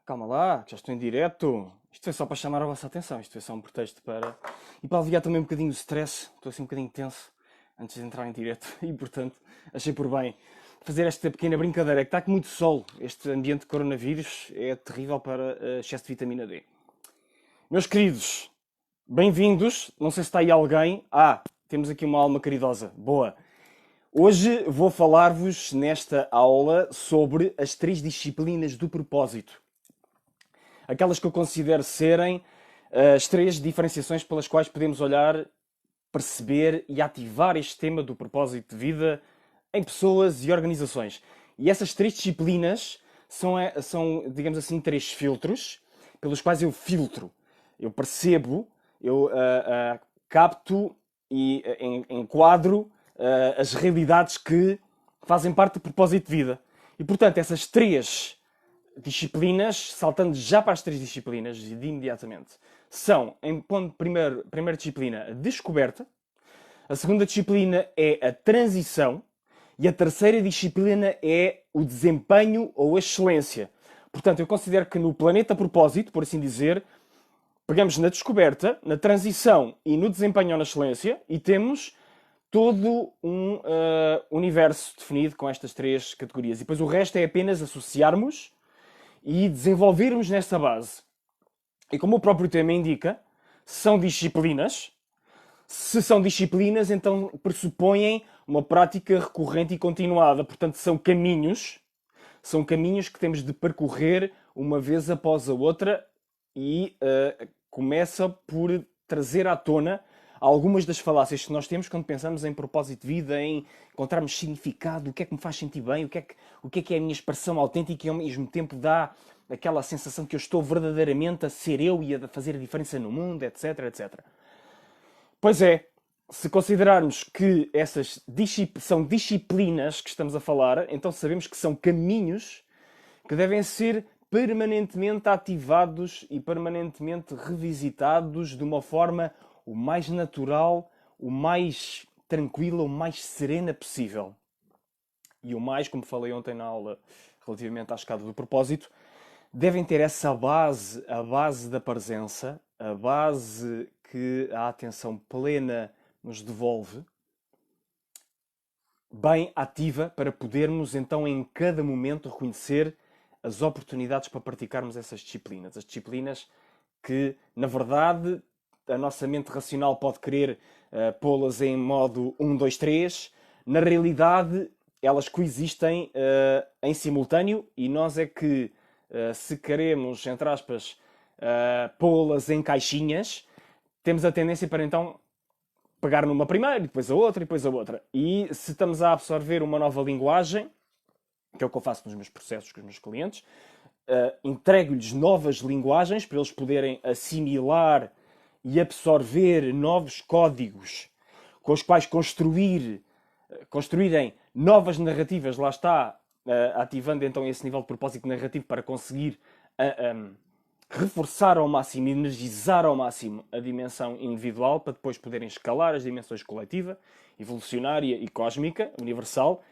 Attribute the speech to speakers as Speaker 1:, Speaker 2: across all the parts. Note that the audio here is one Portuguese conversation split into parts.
Speaker 1: Calma lá, que já estou em direto. Isto foi só para chamar a vossa atenção. Isto foi só um pretexto para. E para aliviar também um bocadinho o stress. Estou assim um bocadinho tenso antes de entrar em direto. E portanto, achei por bem fazer esta pequena brincadeira. É que está com muito sol. Este ambiente de coronavírus é terrível para excesso de vitamina D. Meus queridos, bem-vindos. Não sei se está aí alguém. Temos aqui uma alma caridosa. Boa. Hoje vou falar-vos nesta aula sobre as três disciplinas do propósito. Aquelas que eu considero serem as três diferenciações pelas quais podemos olhar, perceber e ativar este tema do propósito de vida em pessoas e organizações. E essas três disciplinas são, digamos assim, três filtros pelos quais eu filtro, eu percebo, eu capto e enquadro as realidades que fazem parte do propósito de vida. E, portanto, essas três disciplinas, saltando já para as três disciplinas de imediatamente, são, em ponto primeira disciplina, a descoberta, a segunda disciplina é a transição e a terceira disciplina é o desempenho ou a excelência. Portanto, eu considero que no planeta propósito, por assim dizer, pegamos na descoberta, na transição e no desempenho ou na excelência e temos todo um universo definido com estas três categorias. E depois o resto é apenas associarmos e desenvolvermos nessa base. E como o próprio tema indica, são disciplinas. Se são disciplinas, então pressupõem uma prática recorrente e continuada. Portanto, são caminhos. São caminhos que temos de percorrer uma vez após a outra e começa por trazer à tona algumas das falácias que nós temos quando pensamos em propósito de vida, em encontrarmos significado, o que é que me faz sentir bem, o que é a minha expressão autêntica e ao mesmo tempo dá aquela sensação que eu estou verdadeiramente a ser eu e a fazer a diferença no mundo, etc, etc. Pois é, se considerarmos que essas são disciplinas que estamos a falar, então sabemos que são caminhos que devem ser permanentemente ativados e permanentemente revisitados de uma forma o mais natural, o mais tranquila, o mais serena possível. E o mais, como falei ontem na aula relativamente à escada do propósito, devem ter essa base, a base da presença, a base que a atenção plena nos devolve, bem ativa para podermos então em cada momento reconhecer as oportunidades para praticarmos essas disciplinas. As disciplinas que, na verdade, a nossa mente racional pode querer pô-las em modo 1, 2, 3. Na realidade, elas coexistem em simultâneo e nós é que, se queremos, entre aspas, pô-las em caixinhas, temos a tendência para então pegar numa primeira, e depois a outra, e depois a outra. E se estamos a absorver uma nova linguagem, que é o que eu faço nos meus processos com os meus clientes, entrego-lhes novas linguagens para eles poderem assimilar e absorver novos códigos com os quais construírem novas narrativas, lá está, ativando então esse nível de propósito narrativo para conseguir reforçar ao máximo, energizar ao máximo a dimensão individual para depois poderem escalar as dimensões coletiva, evolucionária e cósmica, universal,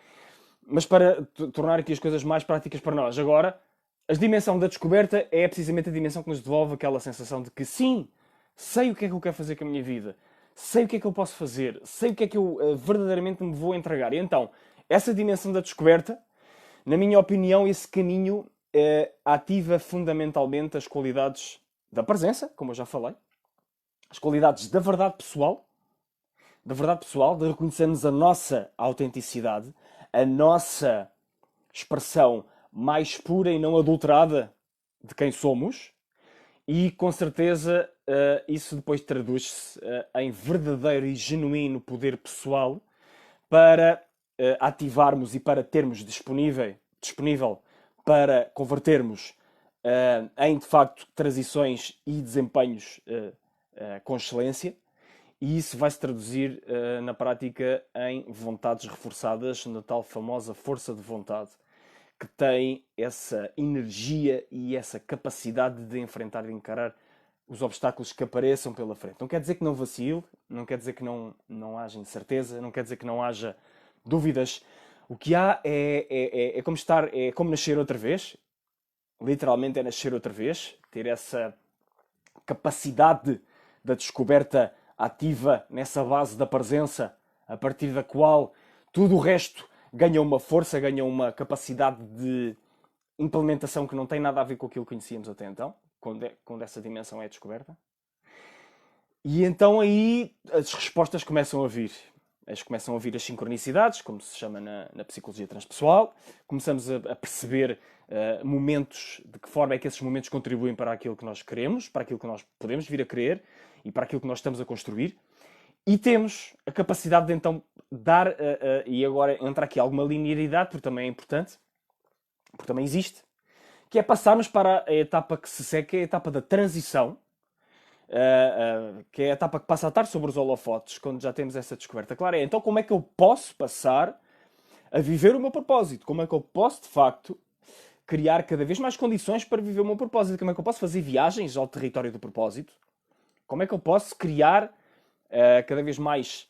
Speaker 1: mas para tornar aqui as coisas mais práticas para nós. Agora, a dimensão da descoberta é precisamente a dimensão que nos devolve aquela sensação de que sim, sei o que é que eu quero fazer com a minha vida, sei o que é que eu posso fazer, sei o que é que eu verdadeiramente me vou entregar. E então, essa dimensão da descoberta, na minha opinião, esse caminho ativa fundamentalmente as qualidades da presença, como eu já falei, as qualidades da verdade pessoal, de reconhecermos a nossa autenticidade, a nossa expressão mais pura e não adulterada de quem somos, e com certeza isso depois traduz-se em verdadeiro e genuíno poder pessoal para ativarmos e para termos disponível para convertermos em de facto transições e desempenhos com excelência. E isso vai se traduzir na prática em vontades reforçadas, na tal famosa força de vontade, que tem essa energia e essa capacidade de enfrentar e encarar os obstáculos que apareçam pela frente. Não quer dizer que não vacile, não quer dizer que não haja incerteza, não quer dizer que não haja dúvidas. O que há é como nascer outra vez. literalmente é nascer outra vez, ter essa capacidade da descoberta ativa nessa base da presença, a partir da qual tudo o resto ganha uma força, ganha uma capacidade de implementação que não tem nada a ver com aquilo que conhecíamos até então, quando essa dimensão é descoberta. E então aí as respostas começam a vir. Começam a vir as sincronicidades, como se chama na psicologia transpessoal. Começamos a perceber momentos, de que forma é que esses momentos contribuem para aquilo que nós queremos, para aquilo que nós podemos vir a querer e para aquilo que nós estamos a construir. E temos a capacidade de então dar, e agora entra aqui alguma linearidade, porque também é importante, porque também existe, que é passarmos para a etapa que se segue, que é a etapa da transição, que é a etapa que passa a estar sobre os holofotes, quando já temos essa descoberta clara. Então como é que eu posso passar a viver o meu propósito? Como é que eu posso, de facto, criar cada vez mais condições para viver o meu propósito? Como é que eu posso fazer viagens ao território do propósito? Como é que eu posso criar cada vez mais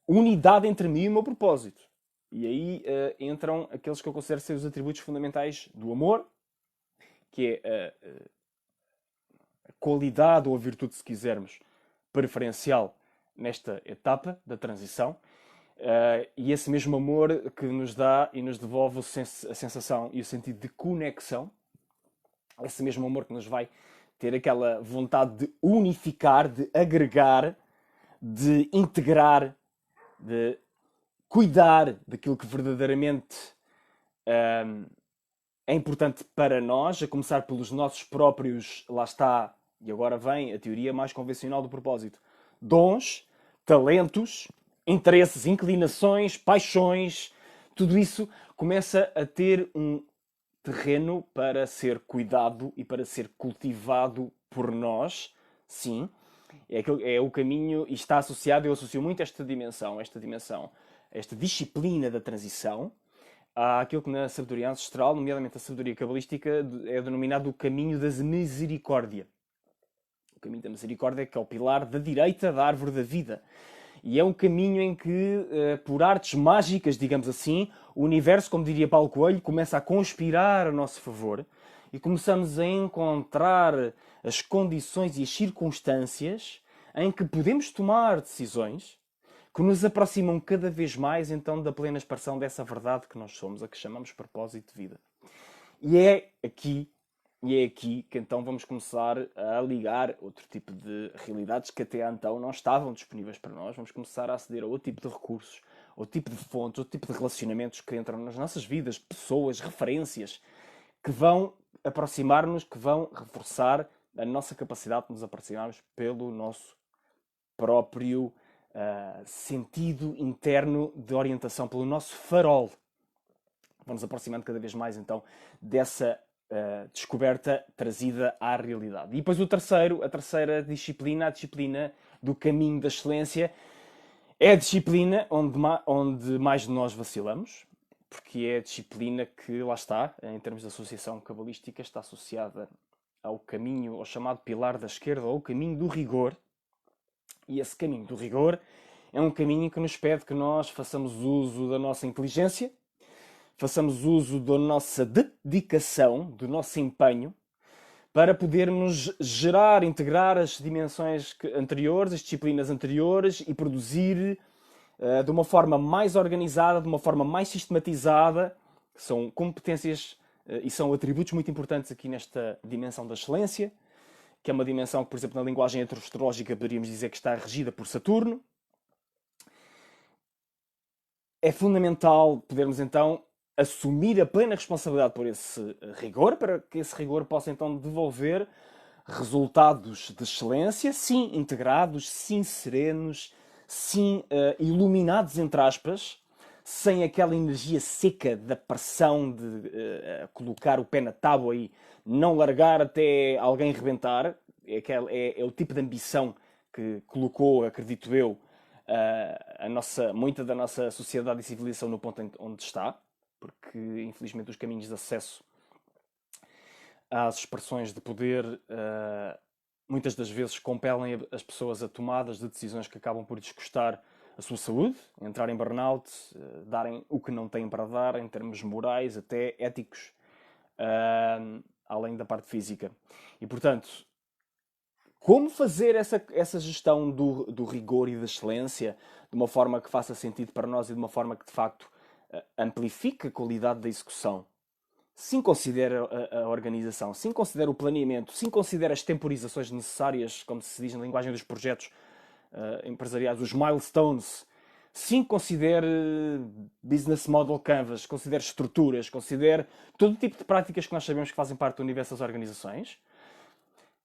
Speaker 1: unidade entre mim e o meu propósito? E aí entram aqueles que eu considero ser os atributos fundamentais do amor, que é a qualidade ou a virtude, se quisermos, preferencial nesta etapa da transição. E esse mesmo amor que nos dá e nos devolve a sensação e o sentido de conexão. Esse mesmo amor que nos vai ter aquela vontade de unificar, de agregar, de integrar, de cuidar daquilo que verdadeiramente é importante para nós, a começar pelos nossos próprios, lá está, e agora vem a teoria mais convencional do propósito, dons, talentos, interesses, inclinações, paixões, tudo isso começa a ter um terreno para ser cuidado e para ser cultivado por nós, sim. É o caminho e está associado, eu associo muito esta dimensão, esta disciplina da transição, àquilo que na sabedoria ancestral, nomeadamente a sabedoria cabalística, é denominado o caminho da misericórdia. O caminho da misericórdia, que é o pilar da direita da árvore da vida. E é um caminho em que, por artes mágicas, digamos assim, o universo, como diria Paulo Coelho, começa a conspirar a nosso favor e começamos a encontrar as condições e as circunstâncias em que podemos tomar decisões que nos aproximam cada vez mais, então, da plena expressão dessa verdade que nós somos, a que chamamos propósito de vida. E é aqui que então vamos começar a ligar outro tipo de realidades que até então não estavam disponíveis para nós. Vamos começar a aceder a outro tipo de recursos, outro tipo de fontes, outro tipo de relacionamentos que entram nas nossas vidas, pessoas, referências, que vão aproximar-nos, que vão reforçar a nossa capacidade de nos aproximarmos pelo nosso próprio sentido interno de orientação, pelo nosso farol. Vamos aproximando cada vez mais então dessa descoberta trazida à realidade. E depois a terceira disciplina, a disciplina do caminho da excelência, é a disciplina onde mais de nós vacilamos, porque é a disciplina que, lá está, em termos de associação cabalística, está associada ao caminho, ao chamado pilar da esquerda, ou o caminho do rigor. E esse caminho do rigor é um caminho que nos pede que nós façamos uso da nossa inteligência, façamos uso da nossa dedicação, do nosso empenho, para podermos gerar, integrar as dimensões anteriores, as disciplinas anteriores e produzir de uma forma mais organizada, de uma forma mais sistematizada. São competências e são atributos muito importantes aqui nesta dimensão da excelência, que é uma dimensão que, por exemplo, na linguagem astrológica poderíamos dizer que está regida por Saturno. É fundamental podermos então assumir a plena responsabilidade por esse rigor, para que esse rigor possa então devolver resultados de excelência, sim integrados, sim serenos, sim iluminados, entre aspas, sem aquela energia seca da pressão de colocar o pé na tábua e não largar até alguém rebentar. É o tipo de ambição que colocou, acredito eu, muita da nossa sociedade e civilização no ponto onde está, porque infelizmente os caminhos de acesso às expressões de poder muitas das vezes compelem as pessoas a tomadas de decisões que acabam por descustar a sua saúde, entrar em burnout, darem o que não têm para dar em termos morais, até éticos, além da parte física. E, portanto, como fazer essa gestão do rigor e da excelência de uma forma que faça sentido para nós e de uma forma que, de facto, amplifique a qualidade da execução? Sim, considera a organização, sim, considera o planeamento, sim, considera as temporizações necessárias, como se diz na linguagem dos projetos empresariais, os milestones. Sim, considere business model canvas, considere estruturas, considere todo tipo de práticas que nós sabemos que fazem parte do universo das organizações.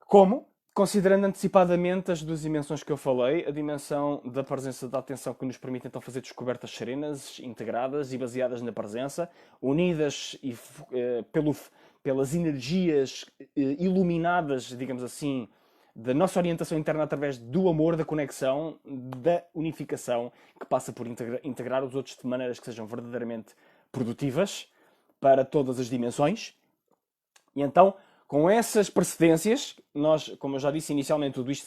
Speaker 1: Como? Considerando antecipadamente as duas dimensões que eu falei, a dimensão da presença da atenção que nos permite então fazer descobertas serenas, integradas e baseadas na presença, unidas pelas energias iluminadas, digamos assim, da nossa orientação interna através do amor, da conexão, da unificação, que passa por integrar os outros de maneiras que sejam verdadeiramente produtivas para todas as dimensões. E então, com essas precedências, nós, como eu já disse inicialmente, tudo isto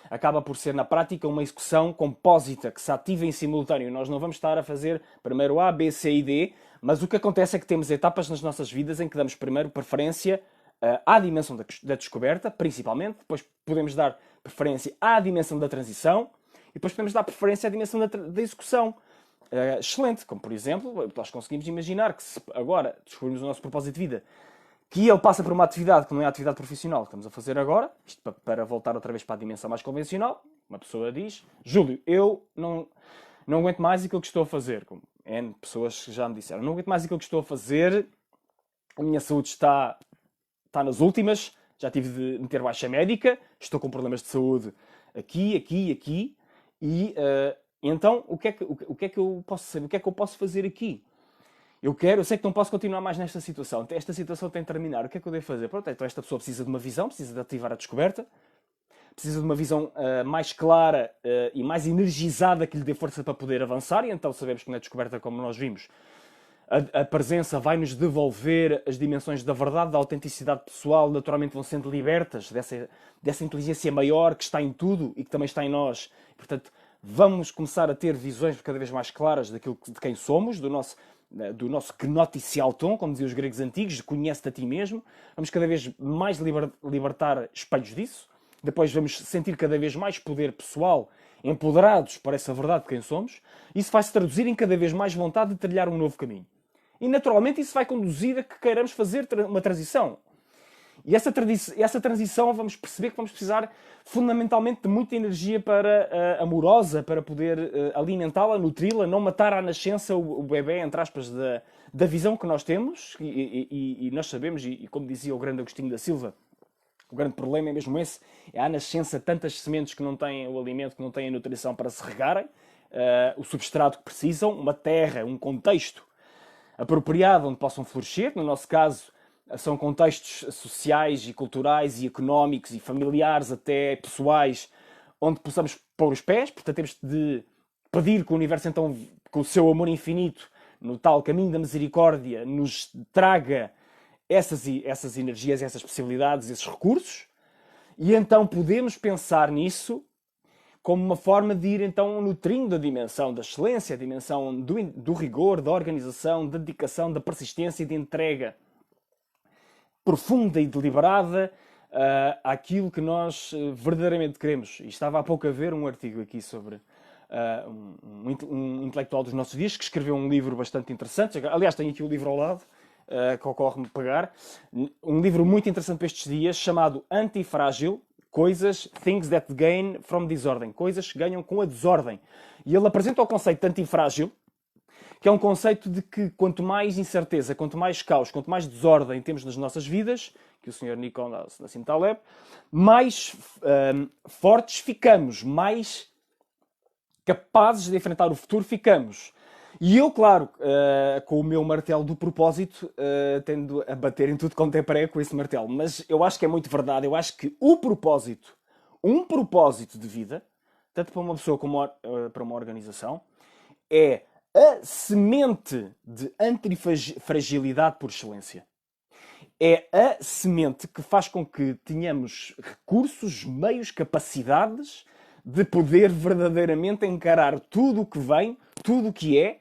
Speaker 1: acaba por ser, na prática, uma execução compósita que se ativa em simultâneo. Nós não vamos estar a fazer primeiro A, B, C e D, mas o que acontece é que temos etapas nas nossas vidas em que damos primeiro preferência à dimensão da descoberta, principalmente, depois podemos dar preferência à dimensão da transição e depois podemos dar preferência à dimensão da execução. Excelente, como por exemplo, nós conseguimos imaginar que se agora descobrimos o nosso propósito de vida, que ele passa por uma atividade que não é a atividade profissional que estamos a fazer agora, isto para voltar outra vez para a dimensão mais convencional, uma pessoa diz: Júlio, eu não aguento mais aquilo que estou a fazer. Como N pessoas que já me disseram: não aguento mais aquilo que estou a fazer, a minha saúde está nas últimas, já tive de meter baixa médica, estou com problemas de saúde aqui, e então o que é que eu posso saber? O que é que eu posso fazer aqui? Eu sei que não posso continuar mais nesta situação. Esta situação tem de terminar. O que é que eu devo fazer? Pronto, então esta pessoa precisa de uma visão, precisa de ativar a descoberta, precisa de uma visão mais clara e mais energizada que lhe dê força para poder avançar. E então sabemos que na descoberta, como nós vimos, a presença vai nos devolver as dimensões da verdade, da autenticidade pessoal, naturalmente vão sendo libertas dessa inteligência maior que está em tudo e que também está em nós. Portanto, vamos começar a ter visões cada vez mais claras de quem somos, do nosso gnoticial tom, como diziam os gregos antigos, de conhece-te a ti mesmo. Vamos cada vez mais libertar espelhos disso. Depois vamos sentir cada vez mais poder pessoal, empoderados para essa verdade de quem somos. Isso vai se traduzir em cada vez mais vontade de trilhar um novo caminho. E naturalmente isso vai conduzir a que queiramos fazer uma transição. E essa transição vamos perceber que vamos precisar fundamentalmente de muita energia amorosa para poder alimentá-la, nutri-la, não matar à nascença o bebê, entre aspas, da visão que nós temos. E nós sabemos, e como dizia o grande Agostinho da Silva, o grande problema é mesmo esse, é à nascença tantas sementes que não têm o alimento, que não têm a nutrição para se regarem, o substrato que precisam, uma terra, um contexto apropriado onde possam florescer. No nosso caso, são contextos sociais e culturais e económicos e familiares, até pessoais, onde possamos pôr os pés. Portanto, temos de pedir que o universo, então, com o seu amor infinito, no tal caminho da misericórdia, nos traga essas energias, essas possibilidades, esses recursos. E então podemos pensar nisso como uma forma de ir então nutrindo a dimensão da excelência, a dimensão do rigor, da organização, da dedicação, da persistência e de entrega profunda e deliberada àquilo que nós verdadeiramente queremos. E estava há pouco a ver um artigo aqui sobre um intelectual dos nossos dias que escreveu um livro bastante interessante. Aliás, tenho aqui o livro ao lado, que ocorre-me pegar. Um livro muito interessante para estes dias, chamado Antifrágil. Coisas, things that gain from desordem. Coisas que ganham com a desordem. E ele apresenta o conceito de antifrágil, que é um conceito de que quanto mais incerteza, quanto mais caos, quanto mais desordem temos nas nossas vidas, que o Sr. Nassim Taleb, mais fortes ficamos, mais capazes de enfrentar o futuro ficamos. E eu, claro, com o meu martelo do propósito, tendo a bater em tudo quanto é prego com esse martelo. Mas eu acho que é muito verdade. Eu acho que um propósito de vida, tanto para uma pessoa como para uma organização, é a semente de antifragilidade por excelência. É a semente que faz com que tenhamos recursos, meios, capacidades de poder verdadeiramente encarar tudo o que vem, tudo o que é,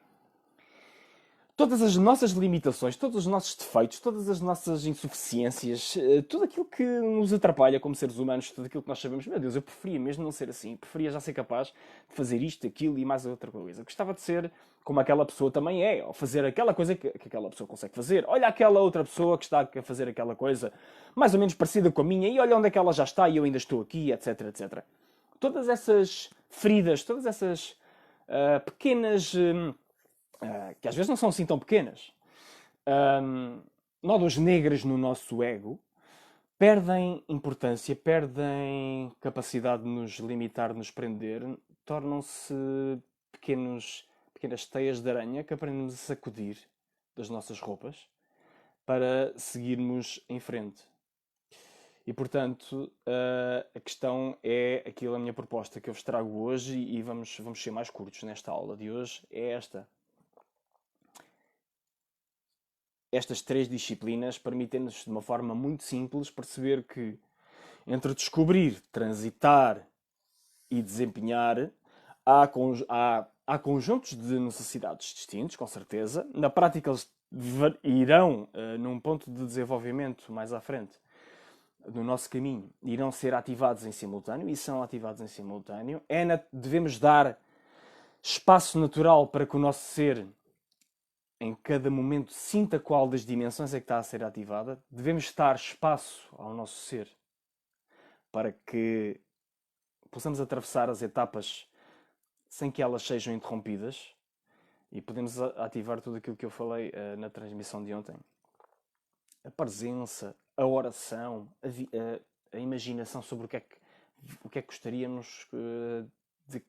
Speaker 1: todas as nossas limitações, todos os nossos defeitos, todas as nossas insuficiências, tudo aquilo que nos atrapalha como seres humanos, tudo aquilo que nós sabemos, meu Deus, eu preferia mesmo não ser assim, preferia já ser capaz de fazer isto, aquilo e mais outra coisa. Gostava de ser como aquela pessoa também é, ou fazer aquela coisa que aquela pessoa consegue fazer. Olha aquela outra pessoa que está a fazer aquela coisa mais ou menos parecida com a minha, e olha onde é que ela já está e eu ainda estou aqui, etc, etc. Todas essas feridas, todas essas pequenas. Que às vezes não são assim tão pequenas, nódoas negras no nosso ego, perdem importância, perdem capacidade de nos limitar, de nos prender, tornam-se pequenas teias de aranha que aprendemos a sacudir das nossas roupas para seguirmos em frente. E portanto, a questão é aquilo, a minha proposta que eu vos trago hoje, e vamos ser mais curtos nesta aula de hoje, é esta. Estas 3 disciplinas permitem-nos, de uma forma muito simples, perceber que entre descobrir, transitar e desempenhar, há conjuntos de necessidades distintos, com certeza. Na prática, eles irão, num ponto de desenvolvimento mais à frente, no nosso caminho, irão ser ativados em simultâneo, e são ativados em simultâneo. Devemos dar espaço natural para que o nosso ser, em cada momento, sinta qual das dimensões é que está a ser ativada. Devemos dar espaço ao nosso ser para que possamos atravessar as etapas sem que elas sejam interrompidas, e podemos ativar tudo aquilo que eu falei na transmissão de ontem. A presença, a oração, a imaginação sobre o que é que gostaríamos de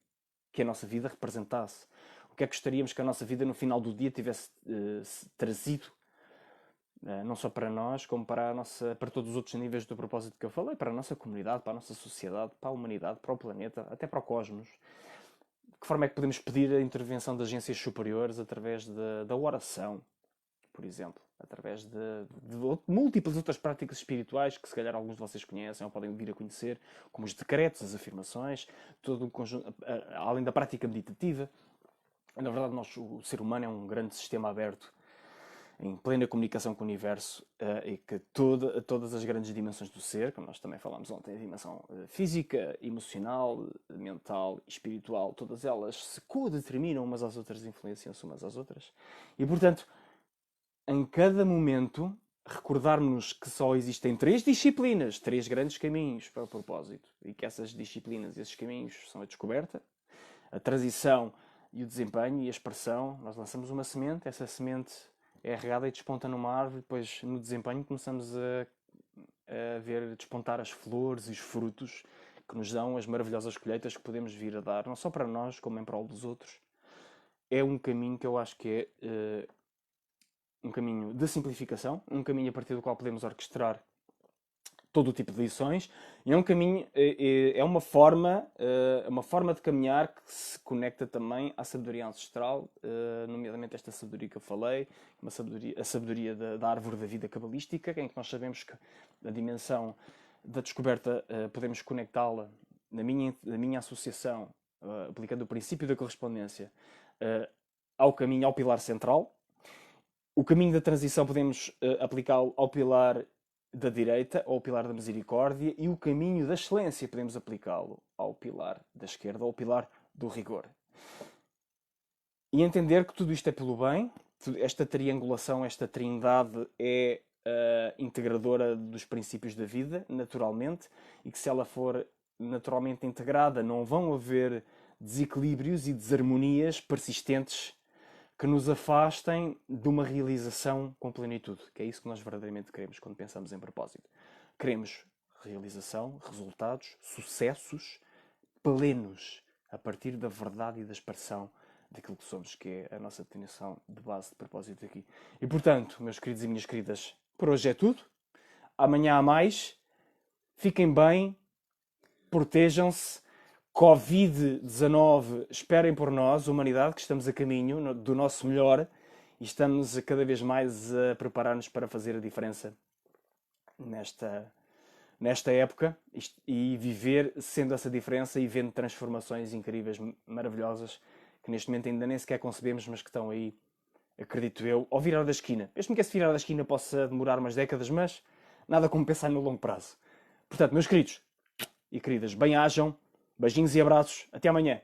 Speaker 1: que a nossa vida representasse. O que é que gostaríamos que a nossa vida no final do dia tivesse trazido, não só para nós, como para todos os outros níveis do propósito que eu falei, para a nossa comunidade, para a nossa sociedade, para a humanidade, para o planeta, até para o cosmos. De que forma é que podemos pedir a intervenção de agências superiores através da oração, por exemplo, através de múltiplas outras práticas espirituais que se calhar alguns de vocês conhecem ou podem vir a conhecer, como os decretos, as afirmações, todo o conjunto, além da prática meditativa. Na verdade, o ser humano é um grande sistema aberto, em plena comunicação com o universo, e que todas as grandes dimensões do ser, como nós também falámos ontem, a dimensão física, emocional, mental, espiritual, todas elas se codeterminam umas às outras, influenciam-se umas às outras. E, portanto, em cada momento, recordarmos que só existem 3 disciplinas, 3 grandes caminhos para o propósito, e que essas disciplinas e esses caminhos são a descoberta, a transição e o desempenho e a expressão. Nós lançamos uma semente, essa semente é regada e desponta numa árvore, depois no desempenho começamos a ver despontar as flores e os frutos que nos dão as maravilhosas colheitas que podemos vir a dar, não só para nós, como em prol dos outros. É um caminho que eu acho que é um caminho de simplificação, um caminho a partir do qual podemos orquestrar todo o tipo de lições, e é um caminho, é uma forma de caminhar que se conecta também à sabedoria ancestral, nomeadamente esta sabedoria que eu falei, a sabedoria da árvore da vida cabalística, em que nós sabemos que a dimensão da descoberta podemos conectá-la na minha associação, aplicando o princípio da correspondência ao caminho, ao pilar central. O caminho da transição podemos aplicá-lo ao pilar da direita ou ao pilar da misericórdia, e o caminho da excelência podemos aplicá-lo ao pilar da esquerda ou ao pilar do rigor. E entender que tudo isto é pelo bem, esta triangulação, esta trindade é integradora dos princípios da vida, naturalmente, e que se ela for naturalmente integrada, não vão haver desequilíbrios e desarmonias persistentes que nos afastem de uma realização com plenitude, que é isso que nós verdadeiramente queremos quando pensamos em propósito. Queremos realização, resultados, sucessos plenos, a partir da verdade e da expressão daquilo que somos, que é a nossa definição de base de propósito aqui. E portanto, meus queridos e minhas queridas, por hoje é tudo. Amanhã há mais. Fiquem bem, protejam-se. Covid-19, esperem por nós, humanidade, que estamos a caminho do nosso melhor e estamos cada vez mais a preparar-nos para fazer a diferença nesta época e viver sendo essa diferença e vendo transformações incríveis, maravilhosas, que neste momento ainda nem sequer concebemos, mas que estão aí acredito eu, ao virar da esquina. Mesmo que esse virar da esquina possa demorar umas décadas, mas nada como pensar no longo prazo. Portanto, meus queridos e queridas, bem-ajam, beijinhos e abraços, até amanhã.